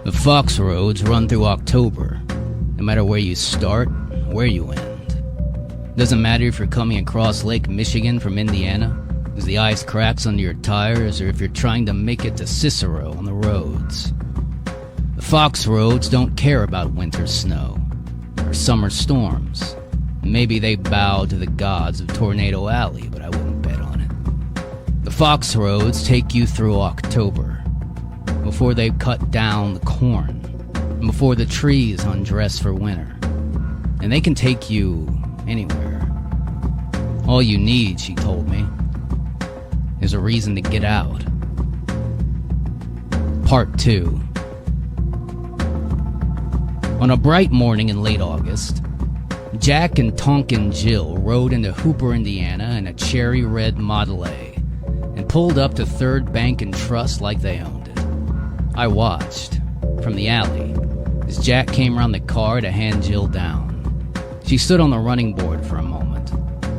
The Fox roads run through October. No matter where you start, where you end. Doesn't matter if you're coming across Lake Michigan from Indiana, as the ice cracks under your tires, or if you're trying to make it to Cicero on the roads. The Fox roads don't care about winter snow or summer storms. Maybe they bow to the gods of Tornado Alley, but I wouldn't bet on it. The Fox roads take you through October, before they've cut down the corn, and before the trees undress for winter. And they can take you anywhere. All you need, she told me, is a reason to get out. Part 2. On a bright morning in late August, Jack and Tonkin Jill rode into Hooper, Indiana in a cherry red Model A and pulled up to Third Bank and Trust like they owned it. I watched, from the alley, as Jack came around the car to hand Jill down. She stood on the running board for a moment,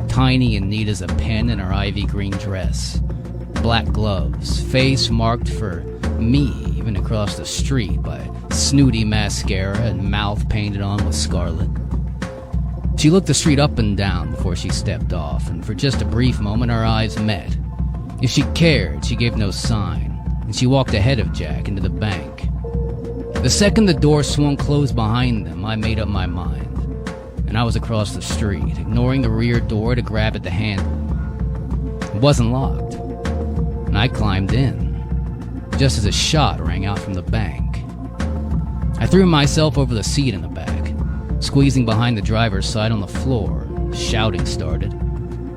tiny and neat as a pin in her ivy green dress, black gloves, face marked for me even across the street by snooty mascara and mouth painted on with scarlet. She looked the street up and down before she stepped off, and for just a brief moment our eyes met. If she cared, she gave no sign, and she walked ahead of Jack into the bank. The second the door swung closed behind them, I made up my mind, and I was across the street, ignoring the rear door to grab at the handle. It wasn't locked, and I climbed in, just as a shot rang out from the bank. I threw myself over the seat in the back, squeezing behind the driver's side on the floor. Shouting started.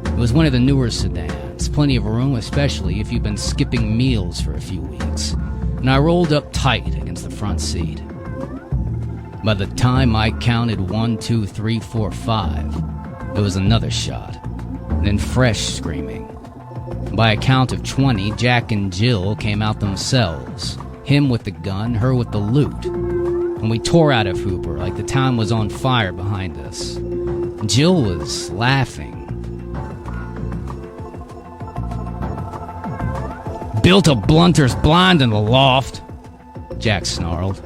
It was one of the newer sedans, plenty of room, especially if you've been skipping meals for a few weeks, and I rolled up tight against the front seat. By the time I counted 1, 2, 3, 4, 5, there was another shot, and then fresh screaming. By a count of 20, Jack and Jill came out themselves, him with the gun, her with the loot, and we tore out of Hooper like the town was on fire behind us. Jill was laughing. "Built a blunter's blind in the loft," Jack snarled.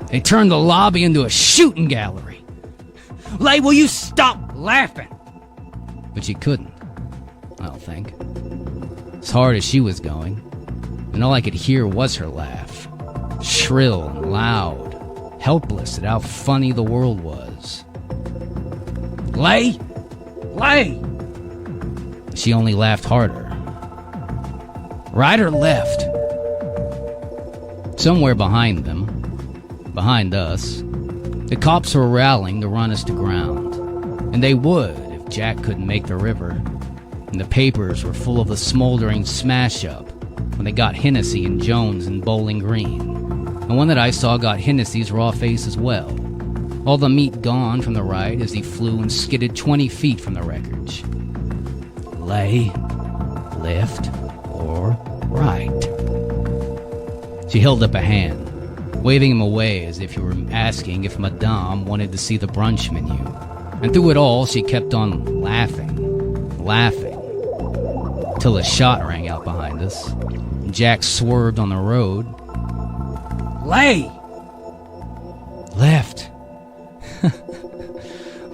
"They turned the lobby into a shooting gallery. Lay, will you stop laughing?" But she couldn't, I don't think. As hard as she was going, and all I could hear was her laugh. Shrill and loud, helpless at how funny the world was. "Lay! Lay!" She only laughed harder. "Right or left?" Somewhere behind them, behind us, the cops were rallying to run us to ground. And they would if Jack couldn't make the river. And the papers were full of the smoldering smash-up when they got Hennessy and Jones in Bowling Green. And one that I saw got Hennessy's raw face as well. All the meat gone from the right as he flew and skidded 20 feet from the wreckage. Lay, left, or right? She held up a hand, waving him away as if you were asking if Madame wanted to see the brunch menu. And through it all, she kept on laughing, laughing, till a shot rang out behind us, and Jack swerved on the road. "Lay! Left!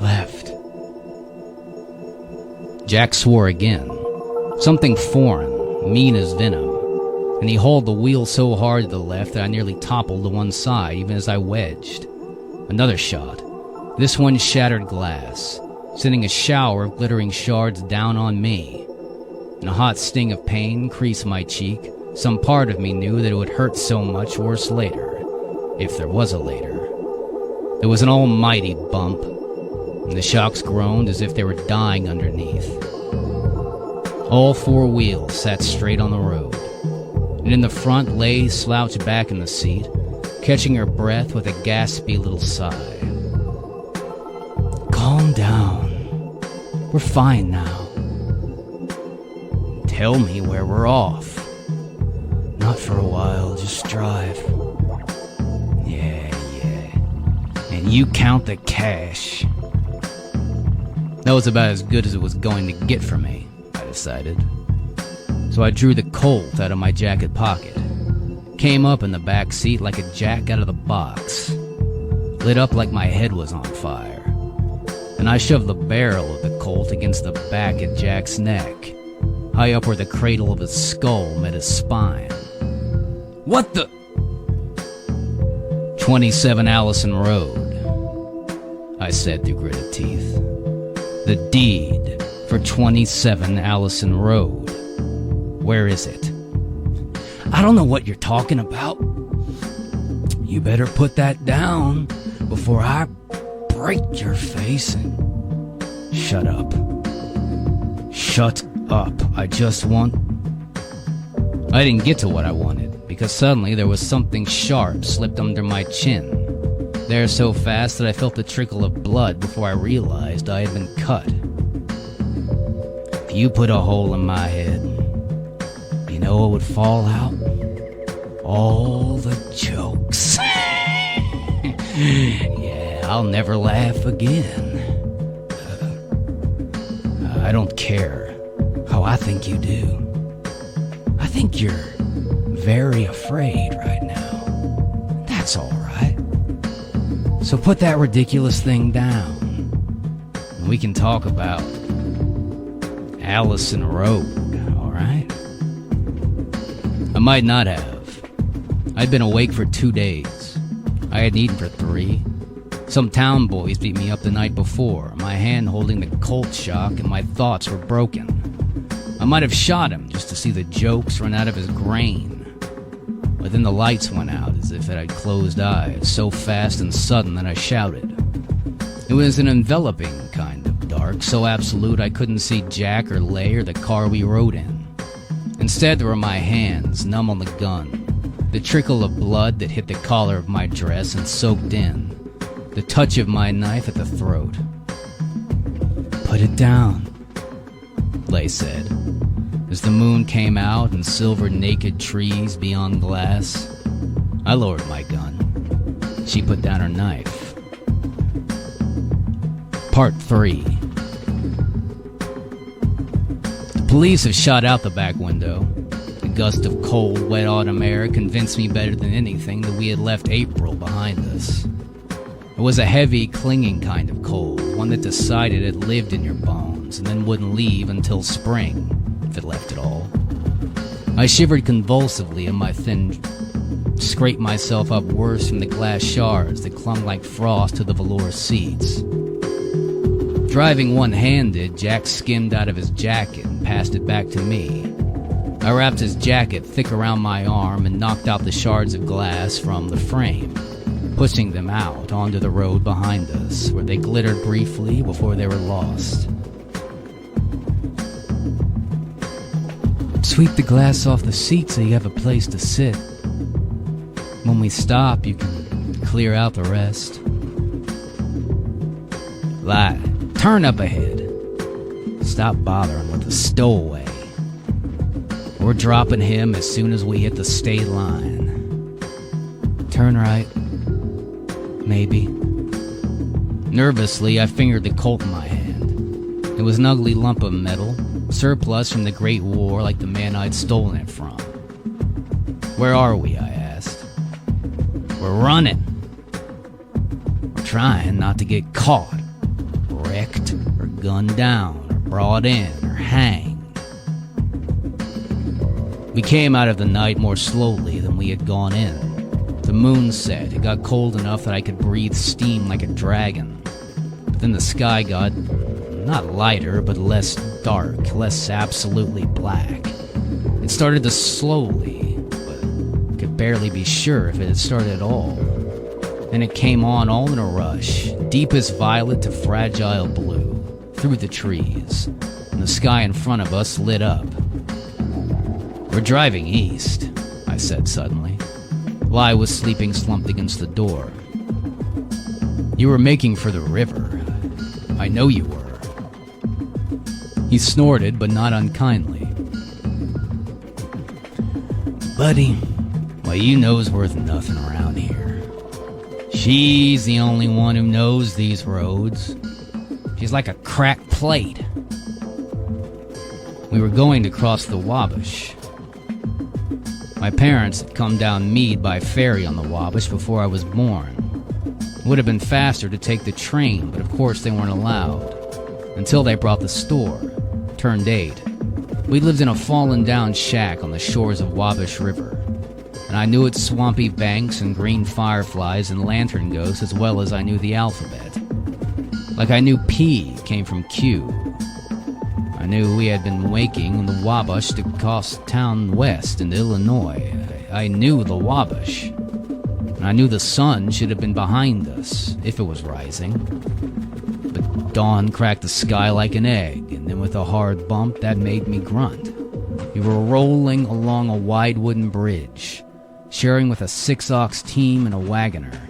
Left!" Jack swore again, something foreign, mean as venom, and he hauled the wheel so hard to the left that I nearly toppled to one side even as I wedged. Another shot. This one shattered glass, sending a shower of glittering shards down on me. And a hot sting of pain creased my cheek. Some part of me knew that it would hurt so much worse later, if there was a later. There was an almighty bump, and the shocks groaned as if they were dying underneath. All four wheels sat straight on the road, and in the front lay slouched back in the seat, catching her breath with a gaspy little sigh. "Calm down. We're fine now." "Tell me where we're off." "Not for a while, just drive." Yeah. "And you count the cash." That was about as good as it was going to get for me, I decided. So I drew the Colt out of my jacket pocket, Came up in the back seat like a jack out of the box. Lit up like my head was on fire. And I shoved the barrel of the Colt against the back of Jack's neck, high up where the cradle of his skull met his spine. What the? 27 Allison Road, I said through gritted teeth. The deed for 27 Allison Road. Where is it? I don't know what you're talking about. You better put that down before I break your face and... Shut up. Shut up. I didn't get to what I wanted, because suddenly there was something sharp slipped under my chin. There so fast that I felt the trickle of blood before I realized I had been cut. If you put a hole in my head, you know what would fall out? All the jokes. Yeah, I'll never laugh again. I don't care how I think you do. I think you're very afraid right now. That's all right. So put that ridiculous thing down, and we can talk about Allison Road, all right? I might not have. I'd been awake for 2 days. I hadn't eaten for 3. Some town boys beat me up the night before, my hand holding the Colt shock, and my thoughts were broken. I might have shot him just to see the jokes run out of his grain. But then the lights went out as if it had closed eyes, so fast and sudden that I shouted. It was an enveloping kind of dark, so absolute I couldn't see Jack or Lay or the car we rode in. Instead, there were my hands, numb on the gun, the trickle of blood that hit the collar of my dress and soaked in, the touch of my knife at the throat. Put it down, Lay said, as the moon came out and silvered naked trees beyond glass. I lowered my gun. She put down her knife. Part 3. The police have shot out the back window. The gust of cold, wet autumn air convinced me better than anything that we had left April behind us. It was a heavy, clinging kind of cold, one that decided it lived in your bones and then wouldn't leave until spring, if it left at all. I shivered convulsively in my thin, scraped myself up worse from the glass shards that clung like frost to the velour seats. Driving one-handed, Jack skimmed out of his jacket and passed it back to me. I wrapped his jacket thick around my arm and knocked out the shards of glass from the frame, pushing them out onto the road behind us, where they glittered briefly before they were lost. Sweep the glass off the seat so you have a place to sit. When we stop, you can clear out the rest. Lie. Turn up ahead. Stop bothering with the stowaway. We're dropping him as soon as we hit the state line. Turn right. Maybe. Nervously, I fingered the Colt in my hand. It was an ugly lump of metal, surplus from the Great War like the man I'd stolen it from. Where are we, I asked. We're running. We're trying not to get caught, wrecked, or gunned down, or brought in, or hanged. We came out of the night more slowly than we had gone in. The moon set. It got cold enough that I could breathe steam like a dragon. But then the sky got, not lighter, but less dark, less absolutely black. It started to slowly, but could barely be sure if it had started at all. Then it came on all in a rush, deepest violet to fragile blue, through the trees, and the sky in front of us lit up. We're driving east, I said suddenly. Lai was sleeping slumped against the door. You were making for the river. I know you were. He snorted, but not unkindly. Buddy, well, you know's worth nothing around here. She's the only one who knows these roads. She's like a cracked plate. We were going to cross the Wabash. My parents had come down Mead by ferry on the Wabash before I was born. It would have been faster to take the train, but of course they weren't allowed. Until they brought the store. Turned 8. We lived in a fallen-down shack on the shores of Wabash River, and I knew its swampy banks and green fireflies and lantern ghosts as well as I knew the alphabet. Like I knew P came from Q. I knew we had been waking in the Wabash to cross town west into Illinois. I knew the Wabash. And I knew the sun should have been behind us, if it was rising. But dawn cracked the sky like an egg, and then with a hard bump that made me grunt. We were rolling along a wide wooden bridge, sharing with a 6-ox team and a wagoner,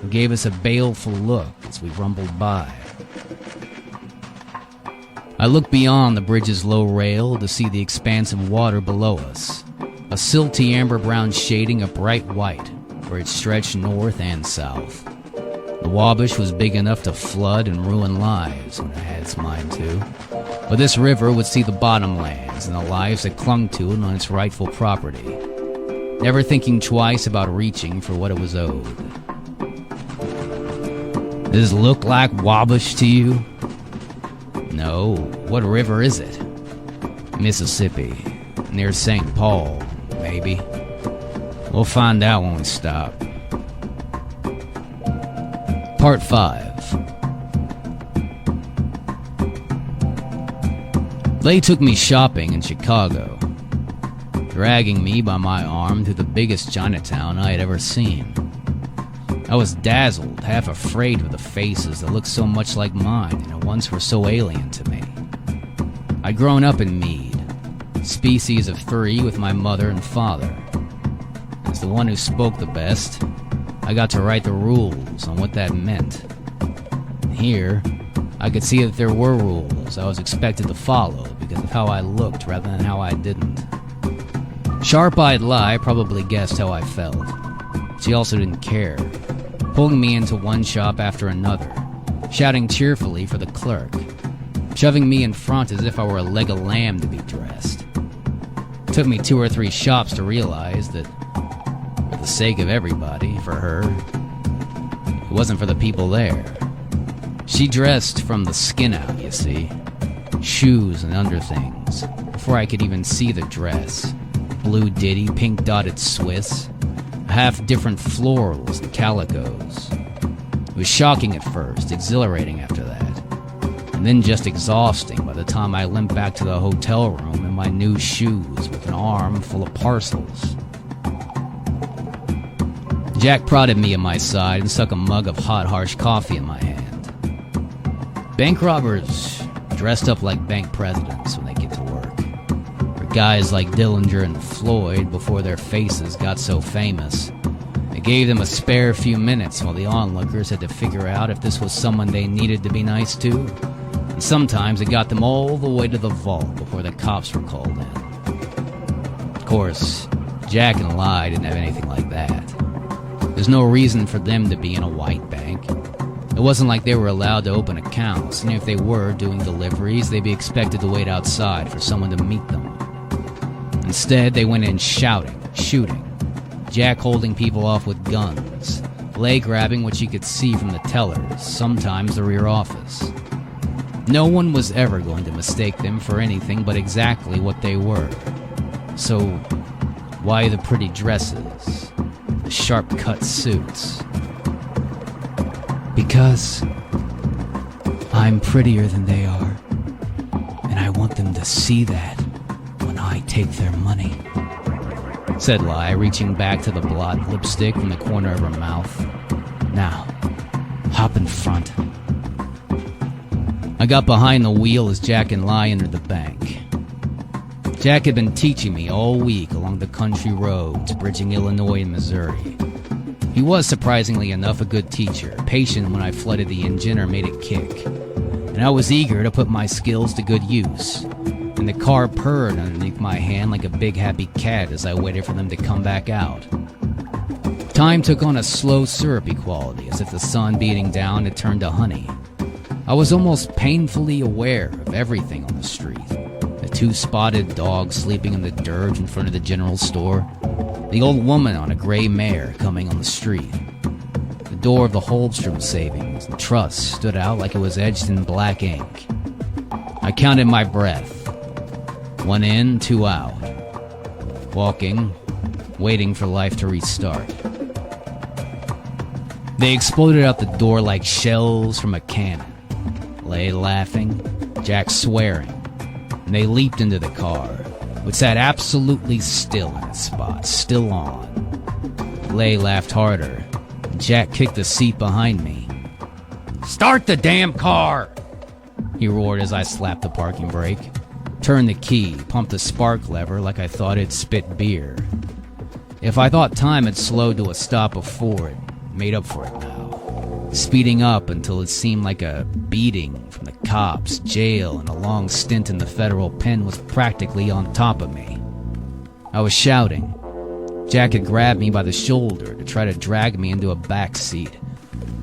who gave us a baleful look as we rumbled by. I looked beyond the bridge's low rail to see the expanse of water below us, a silty amber-brown shading of bright white where it stretched north and south. The Wabash was big enough to flood and ruin lives when it had its mind to, but this river would see the bottomlands and the lives that clung to it on its rightful property, never thinking twice about reaching for what it was owed. Does it look like Wabash to you? No. What river is it? Mississippi. Near St. Paul, maybe. We'll find out when we stop. Part 5. Lay took me shopping in Chicago, dragging me by my arm through the biggest Chinatown I had ever seen. I was dazzled, half afraid of the faces that looked so much like mine and at once were so alien to me. I'd grown up in Mead, species of 3 with my mother and father. As the one who spoke the best, I got to write the rules on what that meant. And here, I could see that there were rules I was expected to follow because of how I looked rather than how I didn't. Sharp-eyed Lai probably guessed how I felt. She also didn't care, pulling me into one shop after another, shouting cheerfully for the clerk, shoving me in front as if I were a leg of lamb to be dressed. It took me 2 or 3 shops to realize that, for the sake of everybody, for her, it wasn't for the people there. She dressed from the skin out, you see, shoes and underthings, before I could even see the dress. Blue ditty, pink dotted Swiss, half different florals and calicos. It was shocking at first, exhilarating after that, and then just exhausting by the time I limped back to the hotel room in my new shoes with an arm full of parcels. Jack prodded me at my side and stuck a mug of hot, harsh coffee in my hand. Bank robbers dressed up like bank presidents when they get to work. For guys like Dillinger and Floyd before their faces got so famous. It gave them a spare few minutes while the onlookers had to figure out if this was someone they needed to be nice to. And sometimes it got them all the way to the vault before the cops were called in. Of course, Jack and Lai didn't have anything like that. There's no reason for them to be in a white bank. It wasn't like they were allowed to open accounts, and if they were doing deliveries, they'd be expected to wait outside for someone to meet them. Instead, they went in shouting, shooting, Jack holding people off with guns, Lay grabbing what she could see from the tellers, sometimes the rear office. No one was ever going to mistake them for anything but exactly what they were. So, why the pretty dresses? The sharp-cut suits? Because I'm prettier than they are, and I want them to see that when I take their money, said Lai, reaching back to the blotted lipstick from the corner of her mouth. Now, hop in front. I got behind the wheel as Jack and Lai entered the bank. Jack had been teaching me all week along the country roads bridging Illinois and Missouri. He was, surprisingly enough, a good teacher, patient when I flooded the engine or made it kick. And I was eager to put my skills to good use. And the car purred underneath my hand like a big happy cat as I waited for them to come back out. Time took on a slow syrupy quality, as if the sun beating down had turned to honey. I was almost painfully aware of everything on the street. The 2 spotted dogs sleeping in the dirt in front of the general store, The old woman on a gray mare coming on the street. The door of the Holstrom Savings and Trust stood out like it was edged in black ink. I counted my breath. 1 in, 2 out. Walking, waiting for life to restart. They exploded out the door like shells from a cannon. Lay laughing, Jack swearing, and they leaped into the car, which sat absolutely still in its spot, still on. Lay laughed harder, and Jack kicked the seat behind me. "Start the damn car!" he roared as I slapped the parking brake, turned the key, pumped the spark lever like I thought it'd spit beer. If I thought time had slowed to a stop before, it made up for it now, speeding up until it seemed like a beating from the cops, jail, and a long stint in the federal pen was practically on top of me. I was shouting. Jack had grabbed me by the shoulder to try to drag me into a back seat,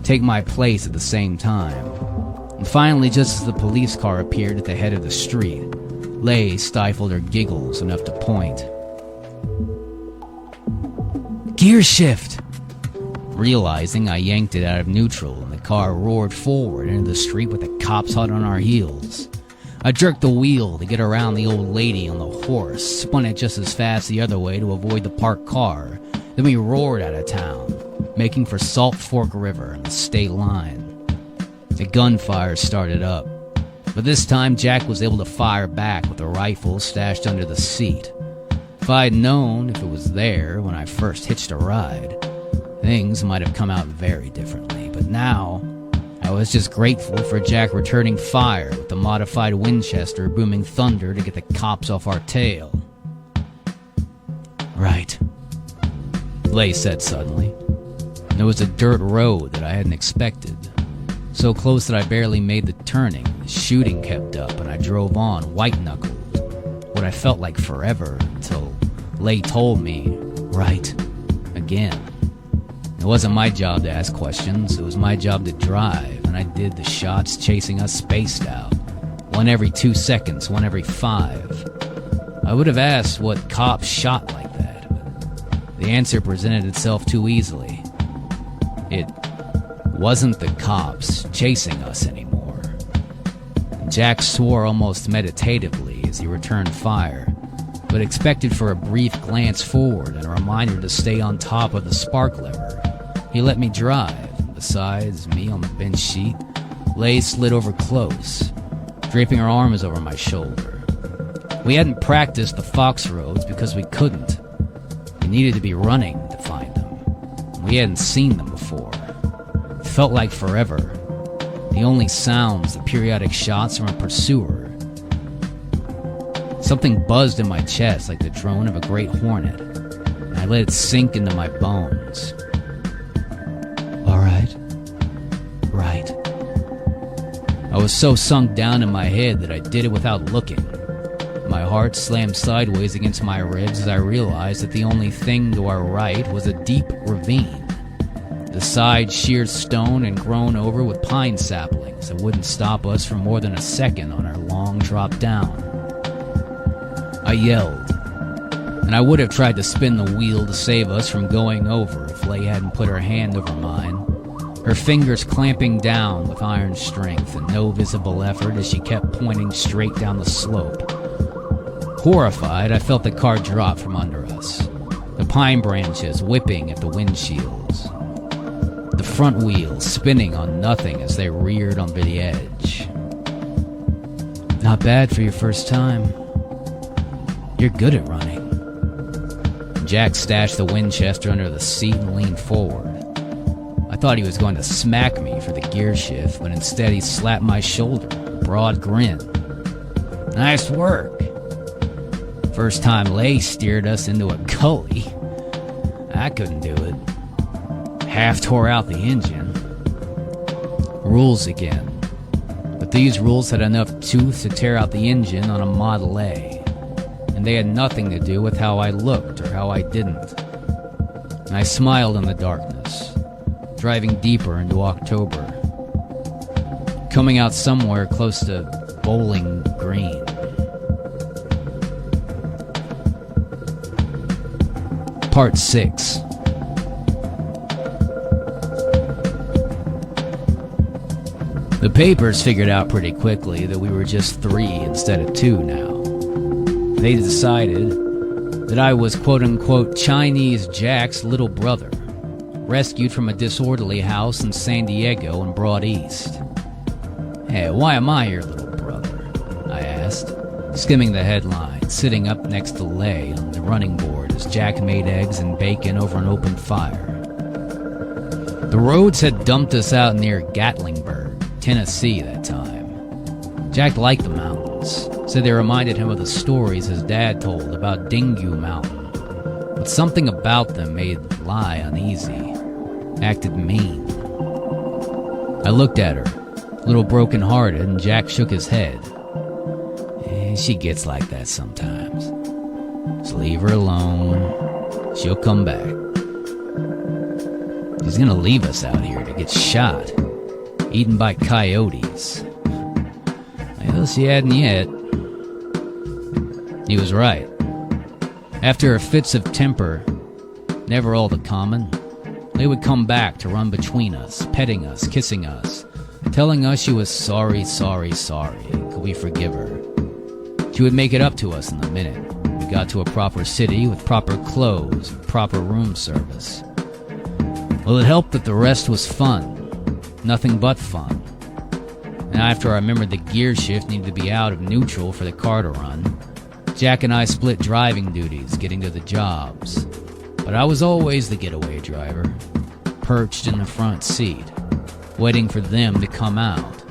take my place at the same time. And finally, just as the police car appeared at the head of the street, Lay stifled her giggles enough to point. "Gear shift!" Realizing I yanked it out of neutral and the car roared forward into the street with the cops hot on our heels. I jerked the wheel to get around the old lady on the horse, spun it just as fast the other way to avoid the parked car. Then we roared out of town, making for Salt Fork River and the state line. The gunfire started up, but this time Jack was able to fire back with a rifle stashed under the seat. If I'd known if it was there when I first hitched a ride, things might have come out very differently, but now I was just grateful for Jack returning fire with the modified Winchester booming thunder to get the cops off our tail. "Right," Lay said suddenly. There was a dirt road that I hadn't expected, so close that I barely made the turning. The shooting kept up and I drove on, white-knuckled, what I felt like forever, until Lay told me, "Right," again. It wasn't my job to ask questions, it was my job to drive, and I did the shots chasing us spaced out. One every 2 seconds, one every 5. I would have asked what cops shot like that, but the answer presented itself too easily. It wasn't the cops chasing us anymore. Jack swore almost meditatively as he returned fire, but expected for a brief glance forward and a reminder to stay on top of the spark lever. He let me drive. Besides me on the bench seat, Lay slid over close, draping her arms over my shoulder. We hadn't practiced the fox roads because we couldn't. We needed to be running to find them. We hadn't seen them before. It felt like forever. The only sounds, the periodic shots from a pursuer. Something buzzed in my chest like the drone of a great hornet, and I let it sink into my bones. "All right. Right." I was so sunk down in my head that I did it without looking. My heart slammed sideways against my ribs as I realized that the only thing to our right was a deep ravine. The side sheared stone and grown over with pine saplings that wouldn't stop us for more than a second on our long drop down. I yelled, and I would have tried to spin the wheel to save us from going over if Lay hadn't put her hand over mine, her fingers clamping down with iron strength and no visible effort as she kept pointing straight down the slope. Horrified, I felt the car drop from under us, the pine branches whipping at the windshields, the front wheels spinning on nothing as they reared onto the edge. "Not bad for your first time. You're good at running." Jack stashed the Winchester under the seat and leaned forward. I thought he was going to smack me for the gear shift, but instead he slapped my shoulder, a broad grin. "Nice work." First time Lay steered us into a gully. I couldn't do it. Half tore out the engine. Rules again. But these rules had enough tooth to tear out the engine on a Model A. And they had nothing to do with how I looked or how I didn't. And I smiled in the darkness, driving deeper into October, coming out somewhere close to Bowling Green. Part 6. The papers figured out pretty quickly that we were just 3 instead of 2 now. They decided that I was quote-unquote Chinese Jack's little brother, rescued from a disorderly house in San Diego and brought east. Hey, why am I your little brother? I asked, skimming the headline, sitting up next to Lay on the running board as Jack made eggs and bacon over an open fire. The roads had dumped us out near Gatlinburg, Tennessee that time. Jack liked the mountains, said they reminded him of the stories his dad told about Dingu Mountain. But something about them made Lai uneasy, acted mean. I looked at her, a little broken-hearted, and Jack shook his head. She gets like that sometimes. Just leave her alone. She'll come back. She's gonna leave us out here to get shot, eaten by coyotes. Well, she hadn't yet. He was right. After her fits of temper, never all the common, they would come back to run between us, petting us, kissing us, telling us she was sorry, could we forgive her. She would make it up to us in a minute. We got to a proper city with proper clothes and proper room service. Well, it helped that the rest was fun. Nothing but fun. And after I remembered the gear shift needed to be out of neutral for the car to run, Jack and I split driving duties, getting to the jobs. But I was always the getaway driver, perched in the front seat, waiting for them to come out.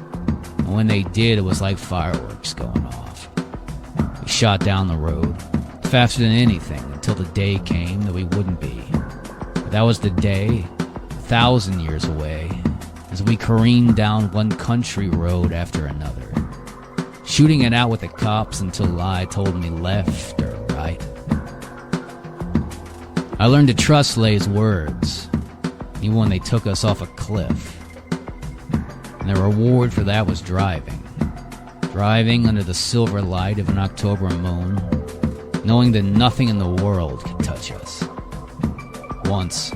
And when they did, it was like fireworks going off. We shot down the road, faster than anything, until the day came that we wouldn't be. But that was the day, 1,000 years away, as we careened down one country road after another, shooting it out with the cops until Lai told me left or right. I learned to trust Lay's words, even when they took us off a cliff. And the reward for that was driving. Driving under the silver light of an October moon, knowing that nothing in the world could touch us. Once,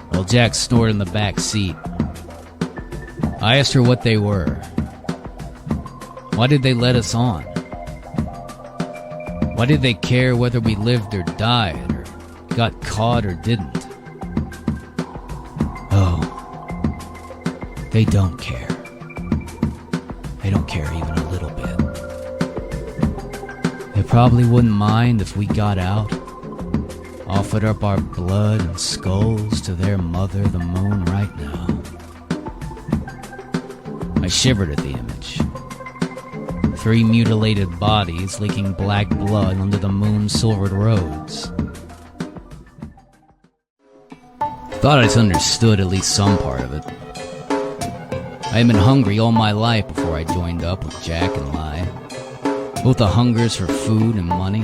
while Jack snored in the back seat, I asked her what they were. Why did they let us on? Why did they care whether we lived or died, or got caught or didn't? Oh, they don't care. They don't care even a little bit. They probably wouldn't mind if we got out, offered up our blood and skulls to their mother, the moon, right now. I shivered at the image. 3 mutilated bodies leaking black blood onto the moon-silvered roads. Thought I'd understood at least some part of it. I had been hungry all my life before I joined up with Jack and Lai. Both the hungers for food and money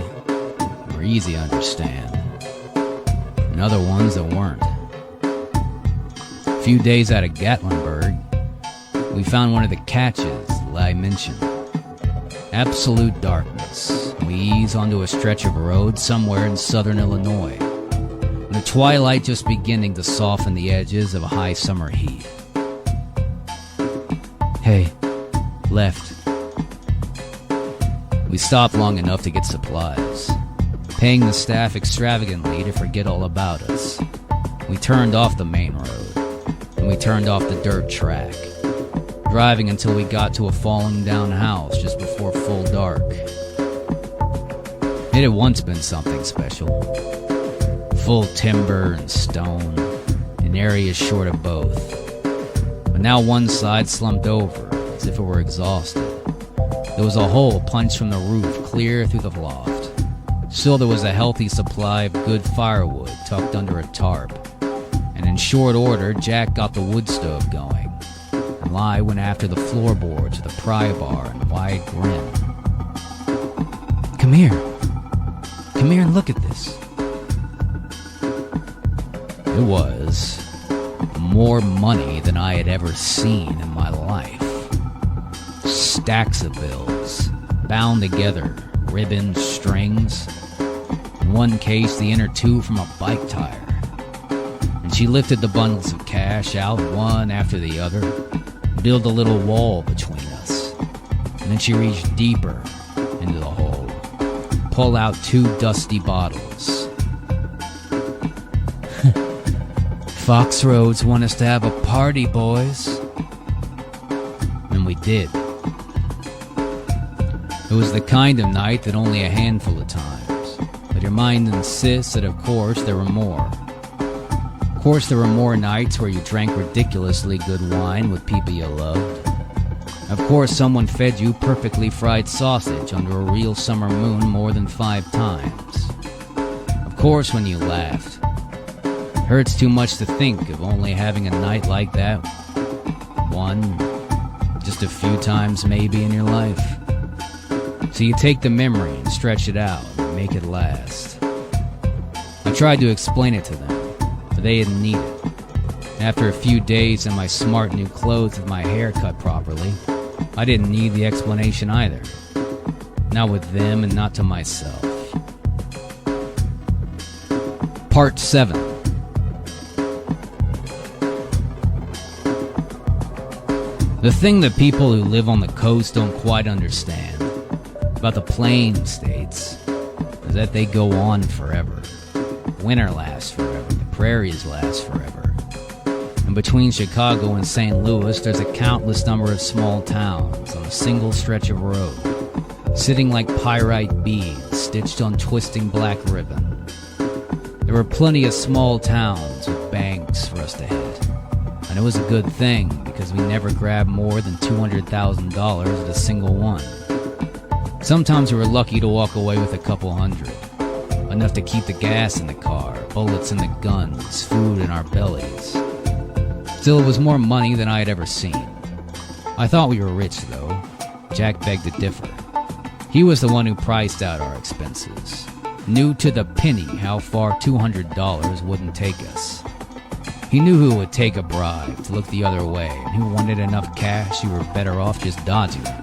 were easy to understand, and other ones that weren't. A few days out of Gatlinburg, we found one of the catches Lai mentioned. Absolute darkness. We ease onto a stretch of road somewhere in southern Illinois, and the twilight just beginning to soften the edges of a high summer heat. Hey, left. We stopped long enough to get supplies, paying the staff extravagantly to forget all about us. We turned off the main road, and we turned off the dirt track, driving until we got to a falling down house just before full dark. It had once been something special. Full timber and stone, in areas short of both. But now one side slumped over, as if it were exhausted. There was a hole punched from the roof clear through the loft. Still there was a healthy supply of good firewood tucked under a tarp. And in short order, Jack got the wood stove going. And Lai went after the floorboards of the pry bar and wide grin. Come here. Come here and look at this. It was more money than I had ever seen in my life. Stacks of bills, bound together, ribbons, strings. In one case, the inner tube from a bike tire. And she lifted the bundles of cash out one after the other, built a little wall between us. And then she reached deeper into the hole, pulled out 2 dusty bottles. Fox Roads want us to have a party, boys. And we did. It was the kind of night that only a handful of times, but your mind insists that of course there were more. Of course there were more nights where you drank ridiculously good wine with people you loved. Of course someone fed you perfectly fried sausage under a real summer moon more than 5 times. Of course when you laughed. It hurts too much to think of only having a night like that. One, just a few times maybe in your life. So you take the memory and stretch it out and make it last. I tried to explain it to them, but they didn't need it. After a few days in my smart new clothes with my hair cut properly, I didn't need the explanation either. Not with them and not to myself. Part 7. The thing that people who live on the coast don't quite understand about the plain states is that they go on forever. Winter lasts forever. The prairies last forever. And between Chicago and St. Louis, there's a countless number of small towns on a single stretch of road, sitting like pyrite beads stitched on twisting black ribbon. There were plenty of small towns with banks for us to hit. And it was a good thing because we never grabbed more than $200,000 at a single one. Sometimes we were lucky to walk away with a couple hundred. Enough to keep the gas in the car, bullets in the guns, food in our bellies. Still, it was more money than I had ever seen. I thought we were rich, though. Jack begged to differ. He was the one who priced out our expenses. Knew to the penny how far $200 wouldn't take us. He knew who would take a bribe to look the other way, and who wanted enough cash you were better off just dodging it.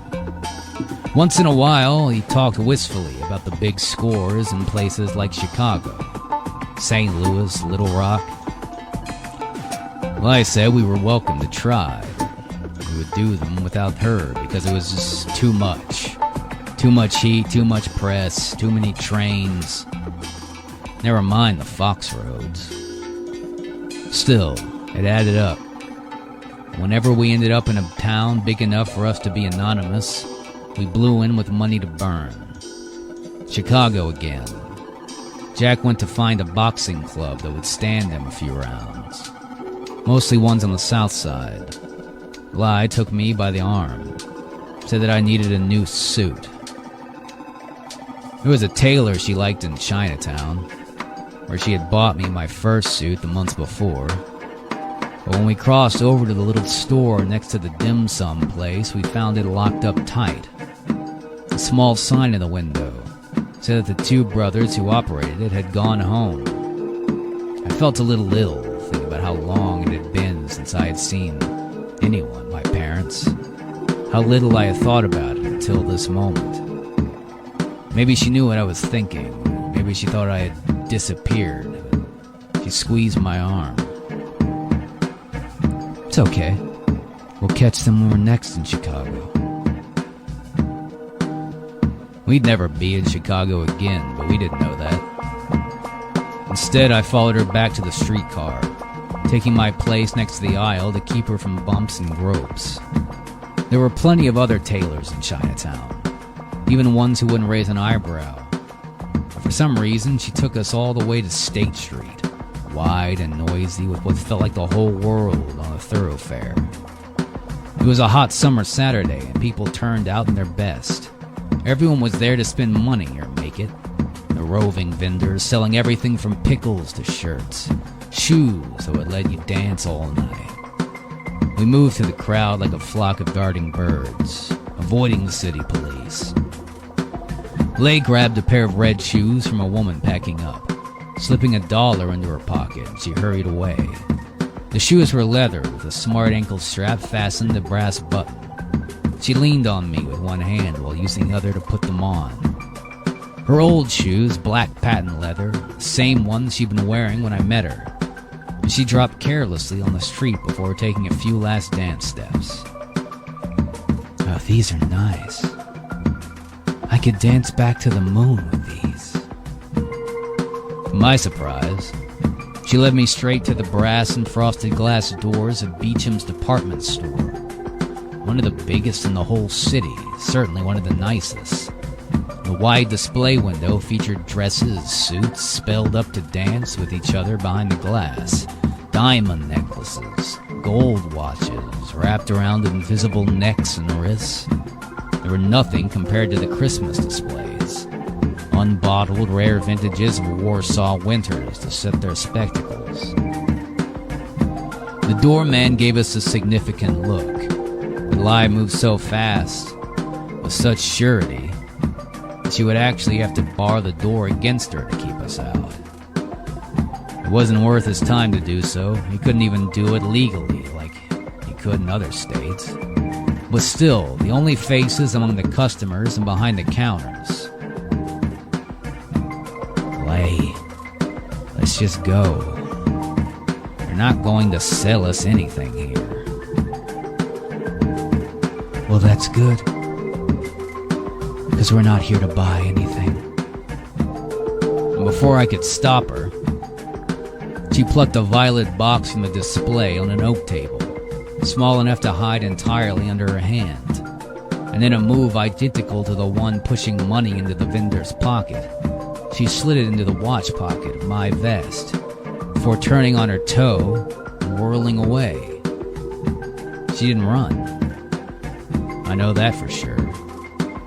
Once in a while, he talked wistfully about the big scores in places like Chicago, St. Louis, Little Rock. Well, I said we were welcome to try. We would do them without her because it was just too much. Too much heat, too much press, too many trains. Never mind the Fox Roads. Still, it added up. Whenever we ended up in a town big enough for us to be anonymous, we blew in with money to burn. Chicago again. Jack went to find a boxing club that would stand him a few rounds. Mostly ones on the south side. Lai took me by the arm. Said that I needed a new suit. There was a tailor she liked in Chinatown, where she had bought me my first suit the months before. But when we crossed over to the little store next to the dim sum place, we found it locked up tight. A small sign in the window said that the 2 brothers who operated it had gone home. I felt a little ill, thinking about how long it had been since I had seen anyone, my parents. How little I had thought about it until this moment. Maybe she knew what I was thinking. Maybe she thought I had disappeared. She squeezed my arm. It's okay. We'll catch them when we're next in Chicago. We'd never be in Chicago again, but we didn't know that. Instead, I followed her back to the streetcar, taking my place next to the aisle to keep her from bumps and gropes. There were plenty of other tailors in Chinatown, even ones who wouldn't raise an eyebrow. For some reason, she took us all the way to State Street, wide and noisy with what felt like the whole world on a thoroughfare. It was a hot summer Saturday, and people turned out in their best. Everyone was there to spend money or make it. The roving vendors selling everything from pickles to shirts, shoes that would let you dance all night. We moved through the crowd like a flock of darting birds, avoiding the city police. Lay grabbed a pair of red shoes from a woman packing up. Slipping $1 into her pocket, she hurried away. The shoes were leather with a smart ankle strap fastened to brass button. She leaned on me with one hand while using the other to put them on. Her old shoes, black patent leather, the same ones she'd been wearing when I met her. And she dropped carelessly on the street before taking a few last dance steps. Oh, these are nice. I could dance back to the moon with these. To my surprise, she led me straight to the brass and frosted glass doors of Beecham's department store. One of the biggest in the whole city, certainly one of the nicest. The wide display window featured dresses, suits, spelled up to dance with each other behind the glass, diamond necklaces, gold watches wrapped around invisible necks and wrists. They were nothing compared to the Christmas displays. Unbottled, rare vintages of Warsaw winters to set their spectacles. The doorman gave us a significant look. But Lai moved so fast, with such surety, she would actually have to bar the door against her to keep us out. It wasn't worth his time to do so. He couldn't even do it legally like he could in other states. But still, the only faces among the customers and behind the counters. Lay, let's just go. They're not going to sell us anything here. Well, that's good. Because we're not here to buy anything. And before I could stop her, she plucked a violet box from the display on an oak table, small enough to hide entirely under her hand, and in a move identical to the one pushing money into the vendor's pocket, she slid it into the watch pocket of my vest, before turning on her toe and whirling away. She didn't run. I know that for sure.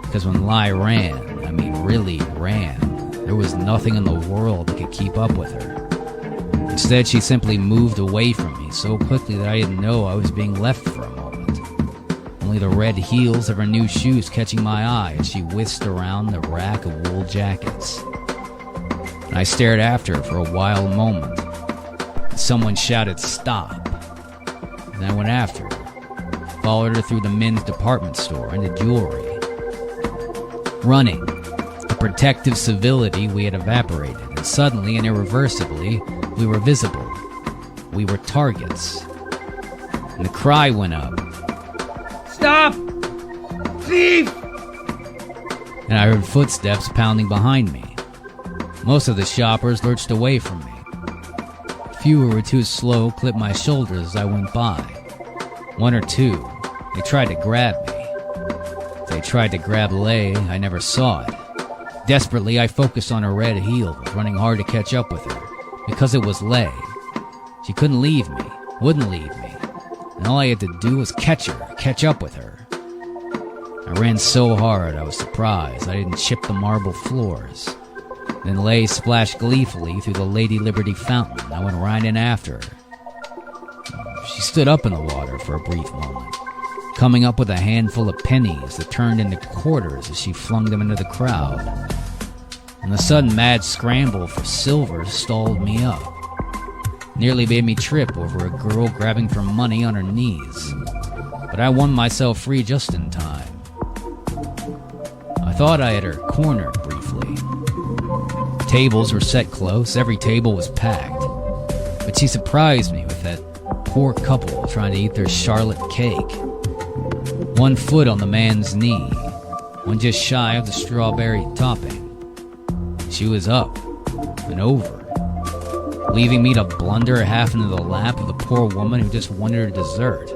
Because when Lai ran, I mean really ran, there was nothing in the world that could keep up with her. Instead, she simply moved away from me so quickly that I didn't know I was being left for a moment. Only the red heels of her new shoes catching my eye as she whisked around the rack of wool jackets. And I stared after her for a wild moment. Someone shouted, "Stop!" And I went after her, followed her through the men's department store into jewelry. Running, the protective civility we had evaporated, and suddenly and irreversibly, we were visible. We were targets. And the cry went up. "Stop! Thief!" And I heard footsteps pounding behind me. Most of the shoppers lurched away from me. A few who were too slow clipped my shoulders as I went by. One or two, they tried to grab me. They tried to grab Lei, I never saw it. Desperately, I focused on her red heels, running hard to catch up with her, because it was Lei. She couldn't leave me, wouldn't leave me, and all I had to do was catch up with her. I ran so hard I was surprised I didn't chip the marble floors. Then Lei splashed gleefully through the Lady Liberty fountain. I went right in after her. She stood up in the water for a brief moment, coming up with a handful of pennies that turned into quarters as she flung them into the crowd. And the sudden mad scramble for silver stalled me up. Nearly made me trip over a girl grabbing for money on her knees. But I won myself free just in time. I thought I had her cornered briefly. Tables were set close, every table was packed. But she surprised me with that poor couple trying to eat their charlotte cake. One foot on the man's knee, one just shy of the strawberry topping. She was up and over, leaving me to blunder half into the lap of the poor woman who just wanted her dessert.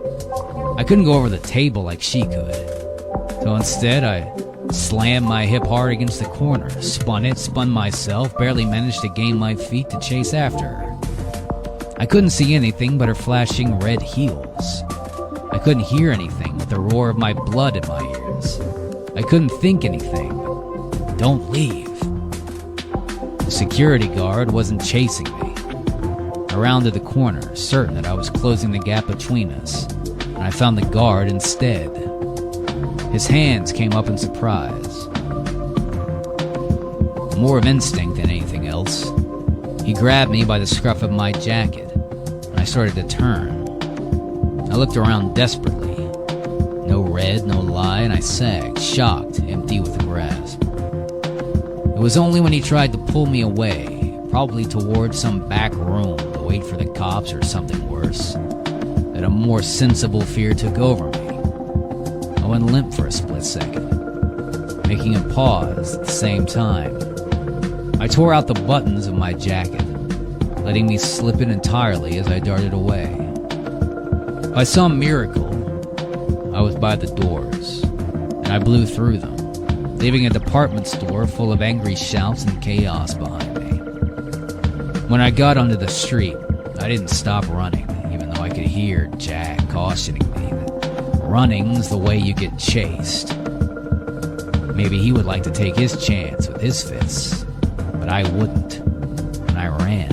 I couldn't go over the table like she could, so instead I slammed my hip hard against the corner, spun myself, barely managed to gain my feet to chase after her. I couldn't see anything but her flashing red heels. I couldn't hear anything but the roar of my blood in my ears. I couldn't think anything. Don't leave. The security guard wasn't chasing me. I rounded the corner, certain that I was closing the gap between us, and I found the guard instead. His hands came up in surprise. More of instinct than anything else, he grabbed me by the scruff of my jacket, and I started to turn. I looked around desperately. No red, no lie, and I sagged, shocked, empty with the grasp. It was only when he tried to pull me away, probably towards some back room to wait for the cops or something worse, that a more sensible fear took over me. I went limp for a split second, making him pause at the same time. I tore out the buttons of my jacket, letting me slip it entirely as I darted away. By some miracle, I was by the doors, and I blew through them, leaving a department store full of angry shouts and chaos behind me. When I got onto the street, I didn't stop running, even though I could hear Jack cautioning me that running's the way you get chased. Maybe he would like to take his chance with his fists, but I wouldn't, and I ran.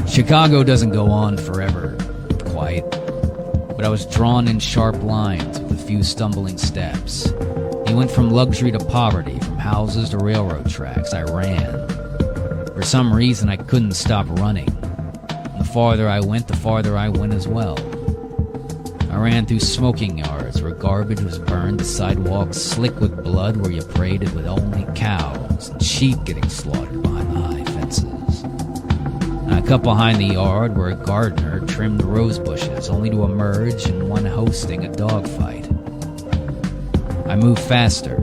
Chicago doesn't go on forever, quite, but I was drawn in sharp lines with a few stumbling steps. He went from luxury to poverty, from houses to railroad tracks. I ran. For some reason, I couldn't stop running. And the farther I went, the farther I went as well. I ran through smoking yards where garbage was burned to sidewalks slick with blood where you paraded with only cows and sheep getting slaughtered behind the high fences. And I cut behind the yard where a gardener trimmed rose bushes only to emerge in one hosting a dogfight. I moved faster.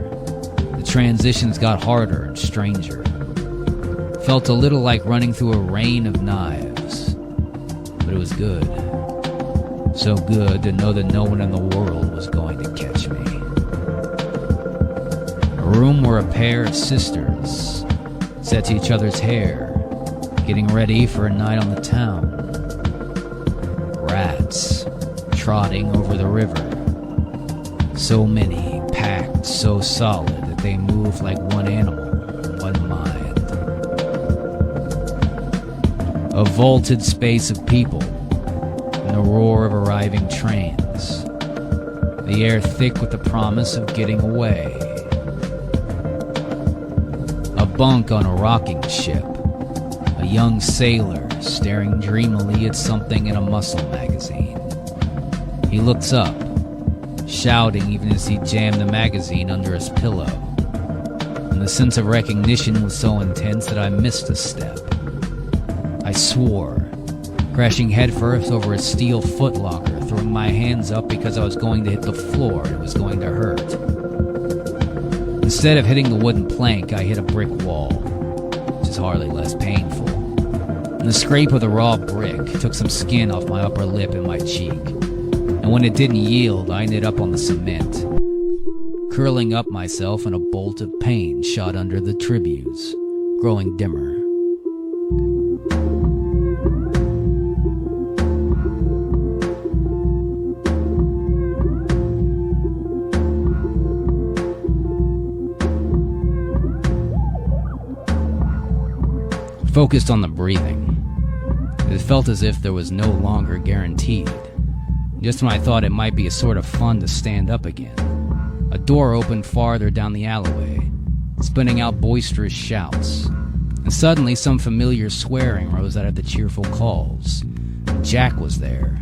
The transitions got harder and stranger. Felt a little like running through a rain of knives. But it was good. So good to know that no one in the world was going to catch me. A room where a pair of sisters sat to each other's hair, getting ready for a night on the town. Rats trotting over the river. So many, packed so solid that they moved like one animal, one mind. A vaulted space of people, and the roar of arriving trains. The air thick with the promise of getting away. A bunk on a rocking ship. A young sailor staring dreamily at something in a muscle magazine. He looks up, shouting even as he jammed the magazine under his pillow. And the sense of recognition was so intense that I missed a step. I swore, crashing headfirst over a steel footlocker, throwing my hands up because I was going to hit the floor and it was going to hurt. Instead of hitting the wooden plank, I hit a brick wall, which is hardly less painful. And the scrape of the raw brick took some skin off my upper lip and my cheek. And when it didn't yield, I ended up on the cement, curling up myself in a bolt of pain shot under the tributes, growing dimmer. Focused on the breathing. It felt as if there was no longer guaranteed. Just when I thought it might be a sort of fun to stand up again, a door opened farther down the alleyway, spinning out boisterous shouts, and suddenly some familiar swearing rose out of the cheerful calls. Jack was there,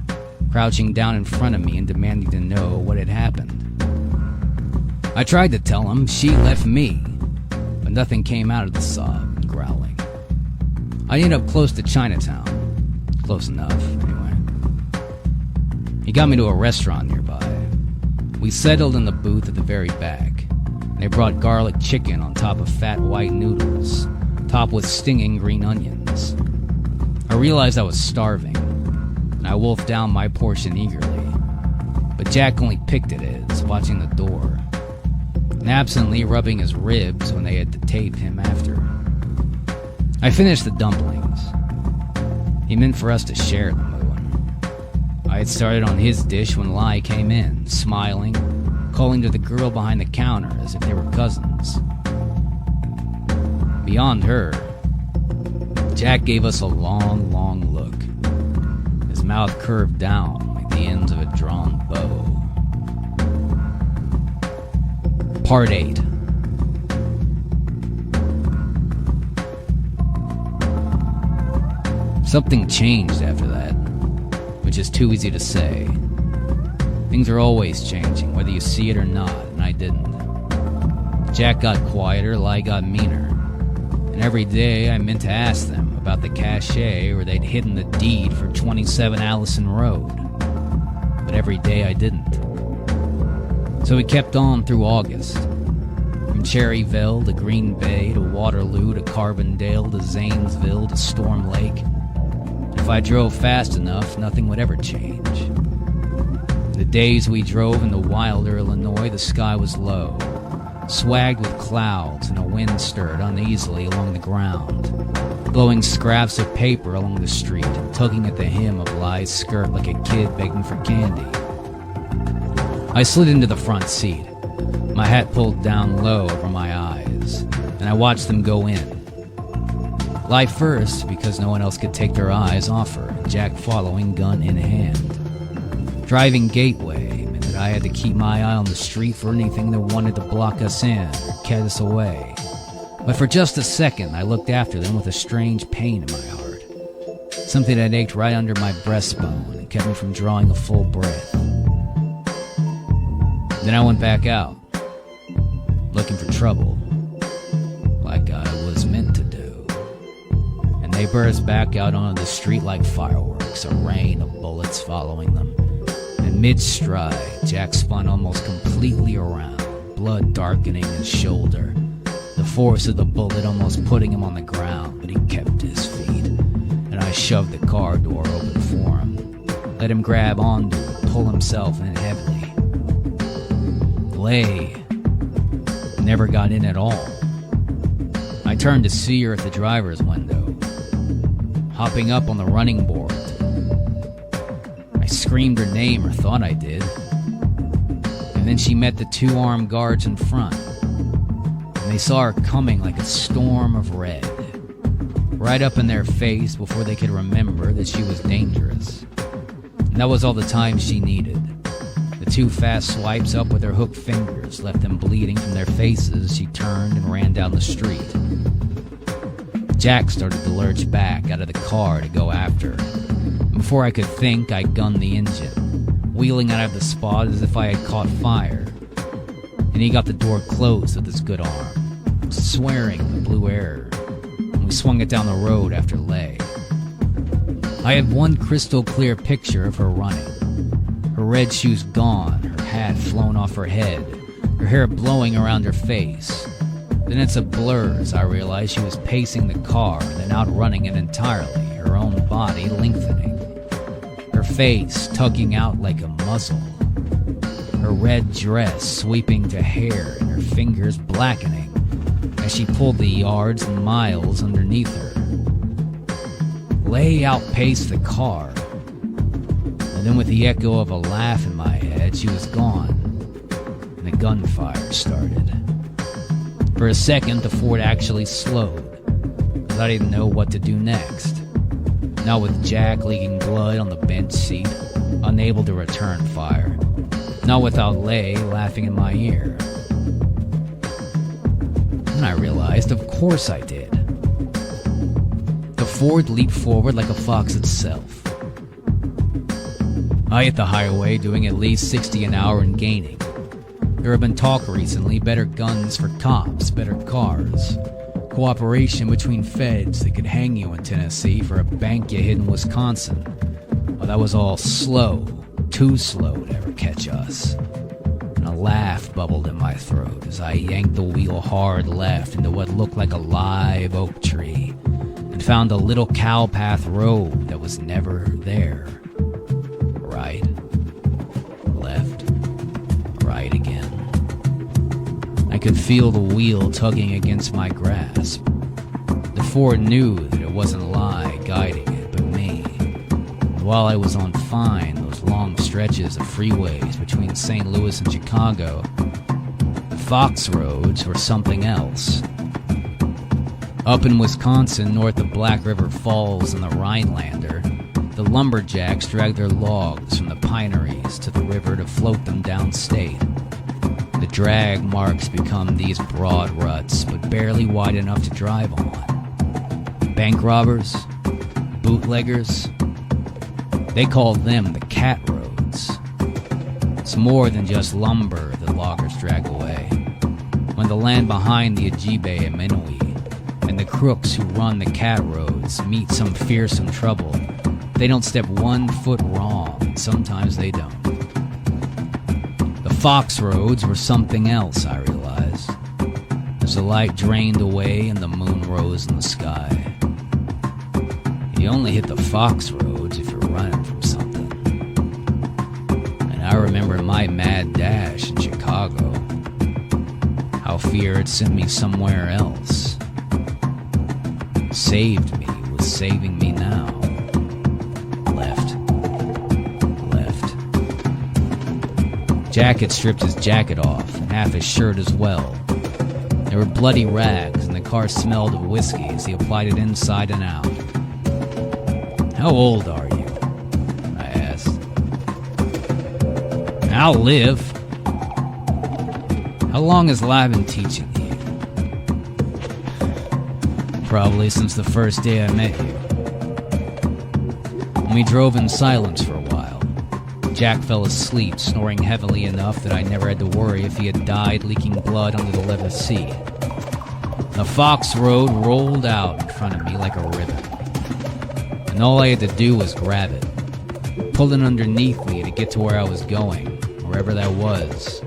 crouching down in front of me and demanding to know what had happened. I tried to tell him she left me, but nothing came out of the sob and growling. I ended up close to Chinatown. Close enough, anyway. He got me to a restaurant nearby. We settled in the booth at the very back. They brought garlic chicken on top of fat white noodles, topped with stinging green onions. I realized I was starving, and I wolfed down my portion eagerly. But Jack only picked at his, watching the door, and absently rubbing his ribs when they had to tape him after. I finished the dumplings. He meant for us to share them with him. I had started on his dish when Lai came in, smiling, calling to the girl behind the counter as if they were cousins. Beyond her, Jack gave us a long, long look. His mouth curved down like the ends of a drawn bow. Part 8. Something changed after that, which is too easy to say. Things are always changing, whether you see it or not, and I didn't. Jack got quieter, Lai got meaner. And every day I meant to ask them about the cachet or they'd hidden the deed for 27 Allison Road. But every day I didn't. So we kept on through August. From Cherryville to Green Bay to Waterloo to Carbondale to Zanesville to Storm Lake. If I drove fast enough, nothing would ever change. The days we drove into Wilder, Illinois, the sky was low, swagged with clouds, and a wind stirred uneasily along the ground, blowing scraps of paper along the street and tugging at the hem of Lai's skirt like a kid begging for candy. I slid into the front seat, my hat pulled down low over my eyes, and I watched them go in. Lai first, because no one else could take their eyes off her, and Jack following, gun in hand. Driving Gateway meant that I had to keep my eye on the street for anything that wanted to block us in or get us away. But for just a second, I looked after them with a strange pain in my heart. Something that ached right under my breastbone and kept me from drawing a full breath. Then I went back out, looking for trouble, like I was meant to do. And they burst back out onto the street like fireworks, a rain of bullets following them. And mid-stride, Jack spun almost completely around, blood darkening his shoulder. The force of the bullet almost putting him on the ground, but he kept his feet. And I shoved the car door open for him, let him grab onto it, pull himself in heavily. Lay never got in at all. I turned to see her at the driver's window, hopping up on the running board. I screamed her name, or thought I did. And then she met the two armed guards in front. And they saw her coming like a storm of red, right up in their face before they could remember that she was dangerous. And that was all the time she needed. The two fast swipes up with her hooked fingers left them bleeding from their faces as she turned and ran down the street. Jack started to lurch back out of the car to go after her. Before I could think, I gunned the engine, wheeling out of the spot as if I had caught fire. And he got the door closed with his good arm, swearing the blue air, and we swung it down the road after Lay. I had one crystal clear picture of her running, her red shoes gone, her hat flown off her head, her hair blowing around her face. Then it's a blur as I realized she was pacing the car and then outrunning it entirely, her own body lengthening. Her face tugging out like a muzzle, her red dress sweeping to hair and her fingers blackening as she pulled the yards and miles underneath her. Lay outpaced the car, and then with the echo of a laugh in my head, she was gone, and the gunfire started. For a second, the Ford actually slowed, because I didn't know what to do next. Not with Jack leaking blood on the bench seat, unable to return fire. Not without Lay laughing in my ear. Then I realized, of course I did. The Ford leaped forward like a fox itself. I hit the highway doing at least 60 an hour and gaining. There had been talk recently, better guns for cops, better cars. Cooperation between feds that could hang you in Tennessee for a bank you hid in Wisconsin. Well, that was all slow, too slow to ever catch us. And a laugh bubbled in my throat as I yanked the wheel hard left into what looked like a live oak tree and found a little cowpath road that was never there. Right, left, right again. I could feel the wheel tugging against my grasp. The Ford knew that it wasn't Lai guiding it, but me. And while I was on fine, those long stretches of freeways between St. Louis and Chicago, the Fox roads were something else. Up in Wisconsin, north of Black River Falls and the Rhinelander, the lumberjacks dragged their logs from the pineries to the river to float them downstate. The drag marks become these broad ruts, but barely wide enough to drive on. Bank robbers, bootleggers, they called them the cat roads. It's more than just lumber that loggers drag away. when the land behind the Ajibe and Menui and the crooks who run the cat roads meet some fearsome trouble, they don't step 1 foot wrong, and sometimes they don't. The fox roads were something else, I realized, as the light drained away and the moon rose in the sky. You only hit the fox roads if you're running from something. And I remember my mad dash in Chicago, how fear had sent me somewhere else. Saved me was saving me now. Left. Jack had stripped his jacket off, and half his shirt as well. There were bloody rags, and the car smelled of whiskey as he applied it inside and out. "How old are you?" I asked. "I'll live." "How long has Li been teaching you?" "Probably since the first day I met you." And we drove in silence for a while. Jack fell asleep, snoring heavily enough that I never had to worry if he had died leaking blood under the leather seat. The Fox Road rolled out in front of me like a ribbon, and all I had to do was grab it, pull it underneath me to get to where I was going, wherever that was.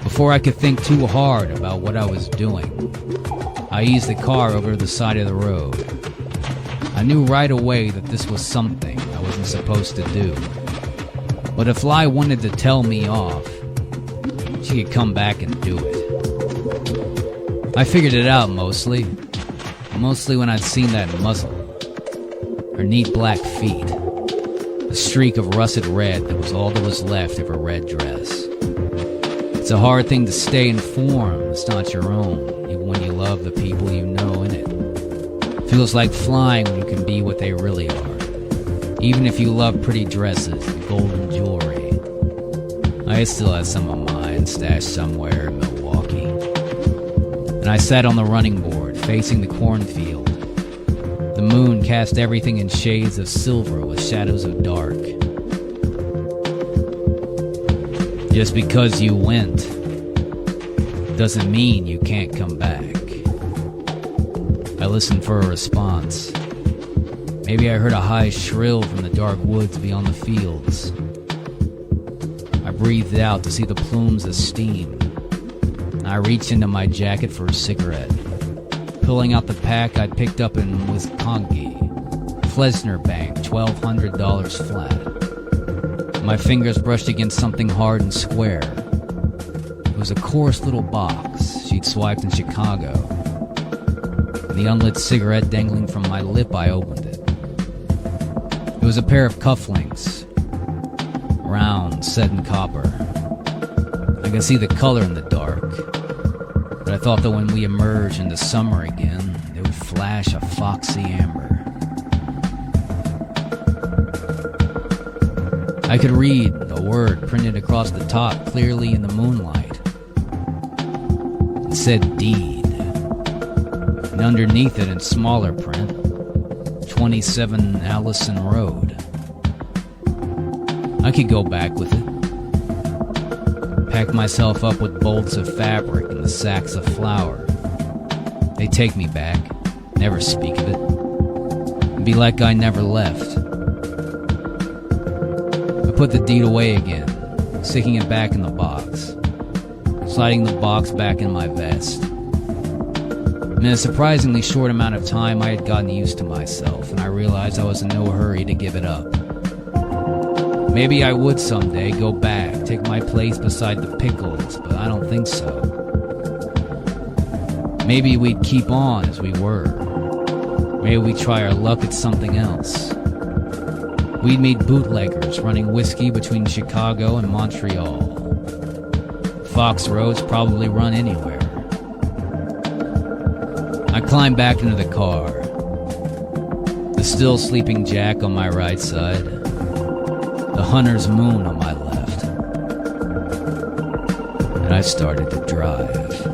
Before I could think too hard about what I was doing, I eased the car over to the side of the road. I knew right away that this was something I wasn't supposed to do. But if Li wanted to tell me off, she could come back and do it. I figured it out mostly when I'd seen that muzzle, her neat black feet, a streak of russet red that was all that was left of her red dress. It's a hard thing to stay informed that's not your own, even when you love the people you know in it. Feels like flying when you can be what they really are. Even if you love pretty dresses and golden jewelry. I still had some of mine stashed somewhere in Milwaukee. And I sat on the running board, facing the cornfield. The moon cast everything in shades of silver with shadows of dark. Just because you went doesn't mean you can't come back. I listened for a response. Maybe I heard a high shrill from the dark woods beyond the fields. I breathed out to see the plumes of steam. I reached into my jacket for a cigarette, pulling out the pack I'd picked up in Nghi, Flesner Bank, $1,200 flat. My fingers brushed against something hard and square. It was a coarse little box she'd swiped in Chicago. The unlit cigarette dangling from my lip, I opened it. It was a pair of cufflinks, round, set in copper. I could see the color in the dark, but I thought that when we emerged into summer again, they would flash a foxy amber. I could read the word printed across the top clearly in the moonlight. It said deed, and underneath it in smaller print, 27 Allison Road. I could go back with it. Pack myself up with bolts of fabric and the sacks of flour. They take me back, never speak of it, and be like I never left. I put the deed away again, sticking it back in the box, sliding the box back in my vest. In a surprisingly short amount of time, I had gotten used to myself, and I realized I was in no hurry to give it up. Maybe I would someday go back, take my place beside the pickles, but I don't think so. Maybe we'd keep on as we were. Maybe we'd try our luck at something else. We'd meet bootleggers running whiskey between Chicago and Montreal. Fox roads probably run anywhere. I climbed back into the car, the still sleeping Jack on my right side, the hunter's moon on my left, and I started to drive.